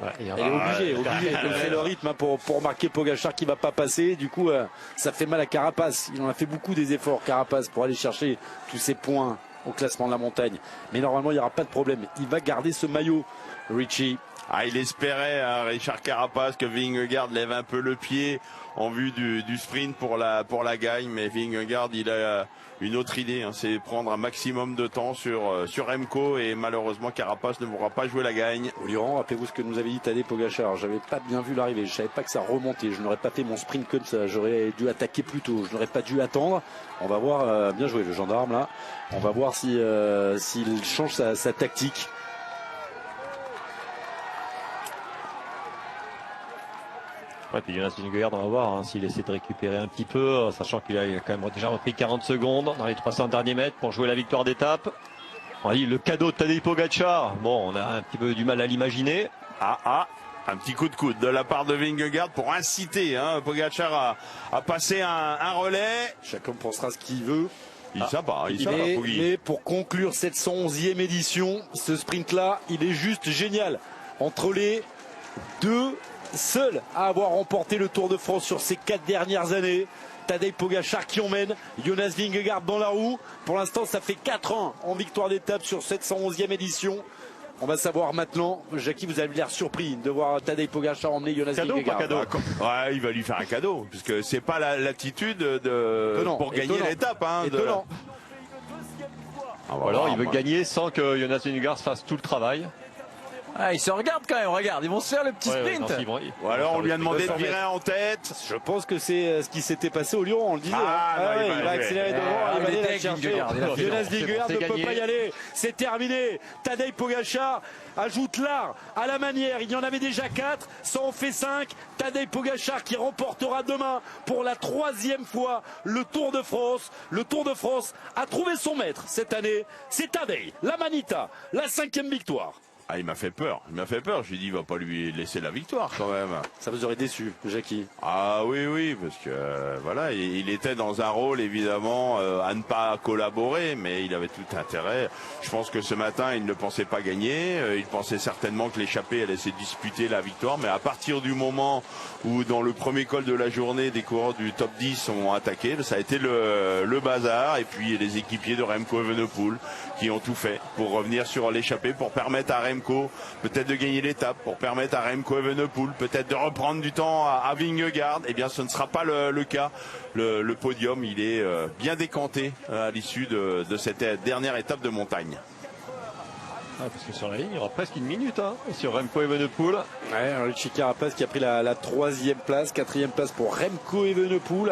Ouais, il est obligé de faire le rythme hein, pour marquer Pogačar qui va pas passer. Du coup, ça fait mal à Carapaz. Il en a fait beaucoup des efforts, Carapaz, pour aller chercher tous ces points au classement de la montagne. Mais normalement, il n'y aura pas de problème. Il va garder ce maillot, Richie. Ah, il espérait, hein, Richard Carapaz, que Vingegaard lève un peu le pied en vue du sprint pour la gagne, mais Vingegaard, il a une autre idée, hein, c'est prendre un maximum de temps sur Remco, et malheureusement Carapaz ne pourra pas jouer la gagne. Laurent, rappelez-vous ce que nous avait dit Tadej Pogačar. J'avais pas bien vu l'arrivée, je savais pas que ça remontait, je n'aurais pas fait mon sprint comme ça, j'aurais dû attaquer plus tôt, je n'aurais pas dû attendre. On va voir, bien joué le gendarme là, on va voir s'il change sa tactique. Ouais, puis Jonas Vingegaard, on va voir hein, s'il essaie de récupérer un petit peu, sachant qu'il a quand même déjà repris 40 secondes dans les 300 derniers mètres pour jouer la victoire d'étape. On dit le cadeau de Tadej Pogačar, bon, on a un petit peu du mal à l'imaginer. Un petit coup de coude de la part de Vingegaard pour inciter Pogačar à passer un relais. Chacun pensera ce qu'il veut. Mais pour conclure cette 111e édition, ce sprint-là, il est juste génial. Entre les deux seuls à avoir remporté le Tour de France sur ces 4 dernières années, Tadej Pogačar qui emmène Jonas Vingegaard dans la roue. Pour l'instant, ça fait 4 ans en victoire d'étape sur cette 111e édition. On va savoir maintenant, Jackie, vous avez l'air surpris de voir Tadej Pogačar emmener Jonas Vingegaard. Ouais, il va lui faire un cadeau, puisque c'est pas l'attitude pour gagner l'étape. Hein, Ou alors il veut gagner sans que Jonas Vingegaard fasse tout le travail. Ah, ils se regardent quand même, regarde, ils vont se faire le petit sprint. Ou alors on lui a demandé de virer en tête. Je pense que c'est ce qui s'était passé au Lyon, on le disait. Il va accélérer devant, il va aller la chercher. Jonas Vingegaard ne peut pas y aller, c'est terminé. Tadej Pogačar ajoute l'art à la manière, il y en avait déjà 4, ça en fait 5. Tadej Pogačar qui remportera demain pour la 3e fois le Tour de France. Le Tour de France a trouvé son maître cette année, c'est Tadej, la Manita, la 5e victoire. Ah, il m'a fait peur. Je lui ai dit, il va pas lui laisser la victoire quand même. Ça vous aurait déçu, Jackie? Ah oui, parce que voilà, il était dans un rôle évidemment à ne pas collaborer, mais il avait tout intérêt. Je pense que ce matin, il ne pensait pas gagner. Il pensait certainement que l'échappée allait se disputer la victoire, mais à partir du moment où dans le premier col de la journée, des coureurs du top 10 ont attaqué, ça a été le bazar, et puis les équipiers de Remco Evenepoel qui ont tout fait pour revenir sur l'échappée, pour permettre à Remco peut-être de gagner l'étape, pour permettre à Remco Evenepoel peut-être de reprendre du temps à Vingegaard. Eh bien, ce ne sera pas le cas. Le podium, il est bien décanté à l'issue de cette dernière étape de montagne. Parce que sur la ligne, il y aura presque une minute sur Remco Evenepoel. Richie Carapaz qui a pris la 3e place, 4e place pour Remco Evenepoel.